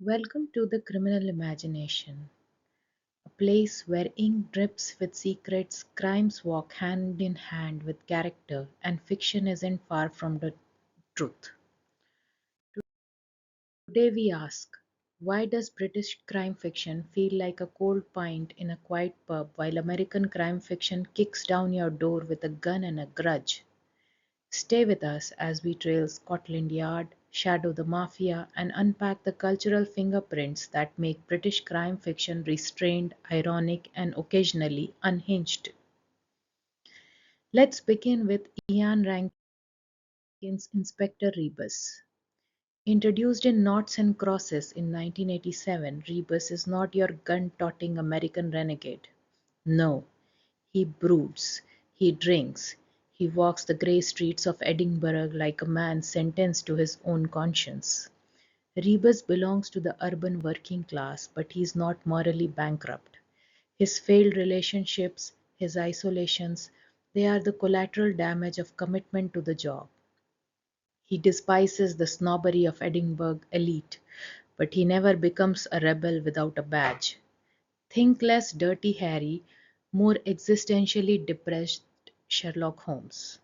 Welcome to the criminal imagination, a place where ink drips with secrets, crimes walk hand in hand with character, and fiction isn't far from the truth. Today we ask, why does British crime fiction feel like a cold pint in a quiet pub while American crime fiction kicks down your door with a gun and a grudge? Stay with us as we trail Scotland Yard, shadow the mafia, and unpack the cultural fingerprints that make British crime fiction restrained, ironic, and occasionally unhinged. Let's begin with Ian Rankin's Inspector Rebus. Introduced in Noughts and Crosses in 1987, Rebus is not your gun-toting American renegade. No, he broods, he drinks, he walks the grey streets of Edinburgh like a man sentenced to his own conscience. Rebus belongs to the urban working class, but he is not morally bankrupt. His failed relationships, his isolations, they are the collateral damage of commitment to the job. He despises the snobbery of Edinburgh elite, but he never becomes a rebel without a badge. Think less Dirty Harry, more existentially depressed Sherlock Holmes.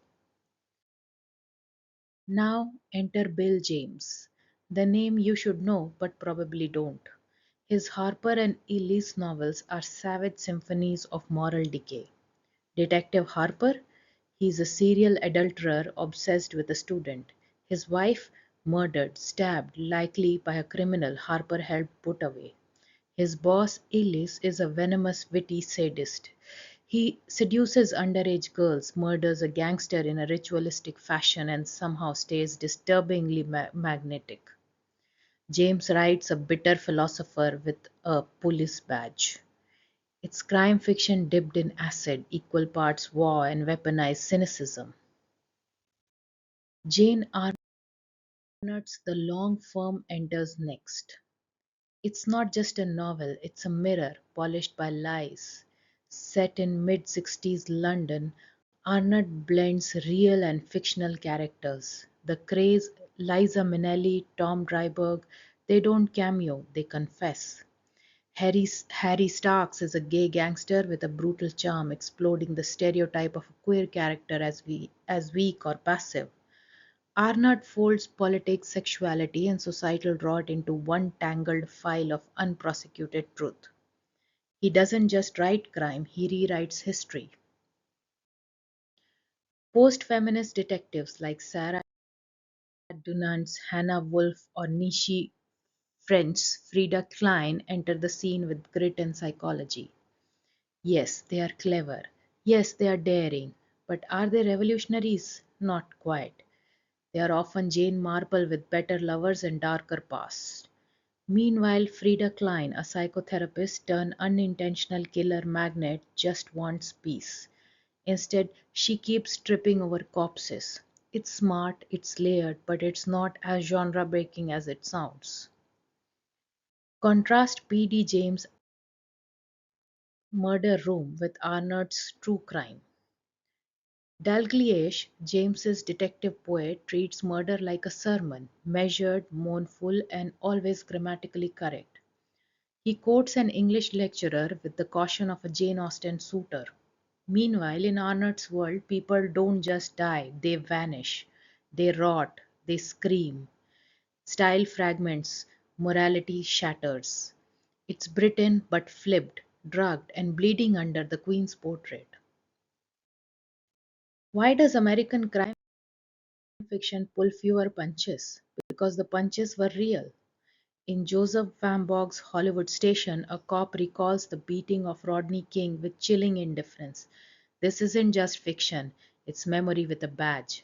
Now enter Bill James, the name you should know but probably don't. His Harper and Ellis novels are savage symphonies of moral decay. Detective Harper, he is a serial adulterer obsessed with a student. His wife, murdered, stabbed, likely by a criminal Harper helped put away. His boss, Ellis, is a venomous, witty sadist. He seduces underage girls, murders a gangster in a ritualistic fashion, and somehow stays disturbingly magnetic. James writes a bitter philosopher with a police badge. It's crime fiction dipped in acid, equal parts war and weaponized cynicism. Jane Arnott's The Long Firm enters next. It's not just a novel, it's a mirror polished by lies. Set in mid-60s London, Arnott blends real and fictional characters. The craze, Liza Minnelli, Tom Dryburgh, they don't cameo, they confess. Harry Starks is a gay gangster with a brutal charm, exploding the stereotype of a queer character as weak or passive. Arnott folds politics, sexuality, and societal rot into one tangled file of unprosecuted truth. He doesn't just write crime, he rewrites history. Post-feminist detectives like Sarah Dunant's Hannah Wolfe or Nishi French's Frida Klein enter the scene with grit and psychology. Yes, they are clever. Yes, they are daring. But are they revolutionaries? Not quite. They are often Jane Marple with better lovers and darker past. Meanwhile, Frida Klein, a psychotherapist turned unintentional killer magnet, just wants peace. Instead, she keeps tripping over corpses. It's smart, it's layered, but it's not as genre breaking as it sounds. Contrast P.D. James' Murder Room with Arnold's True Crime. Dalgliesh, James's detective poet, treats murder like a sermon, measured, mournful, and always grammatically correct. He quotes an English lecturer with the caution of a Jane Austen suitor. Meanwhile, in Arnott's world, people don't just die, they vanish. They rot, they scream. Style fragments, morality shatters. It's Britain but flipped, drugged, and bleeding under the Queen's portrait. Why does American crime fiction pull fewer punches? Because the punches were real. In Joseph Wambaugh's Hollywood Station, a cop recalls the beating of Rodney King with chilling indifference. This isn't just fiction, it's memory with a badge.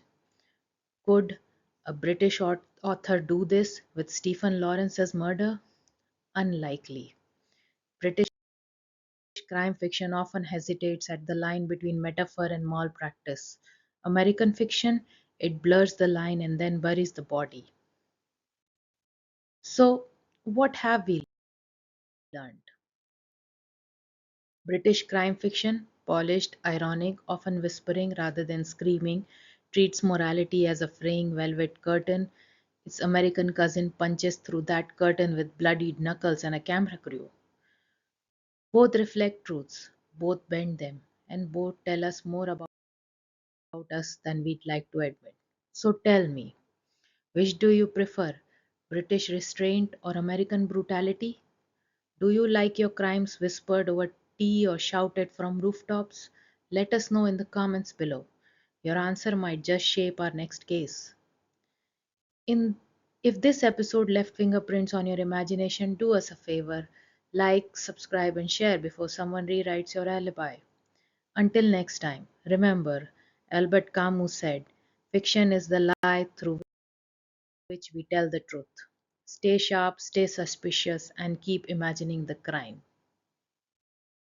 Could a British author do this with Stephen Lawrence's murder? Unlikely. British crime fiction often hesitates at the line between metaphor and malpractice. American fiction, it blurs the line and then buries the body. So, what have we learned? British crime fiction, polished, ironic, often whispering rather than screaming, treats morality as a fraying velvet curtain. Its American cousin punches through that curtain with bloodied knuckles and a camera crew. Both reflect truths, both bend them, and both tell us more about us than we'd like to admit. So tell me, which do you prefer, British restraint or American brutality? Do you like your crimes whispered over tea or shouted from rooftops? Let us know in the comments below. Your answer might just shape our next case. In If this episode left fingerprints on your imagination, do us a favor. Like, subscribe, and share before someone rewrites your alibi. Until next time, remember, Albert Camus said, fiction is the lie through which we tell the truth. Stay sharp, stay suspicious, and keep imagining the crime.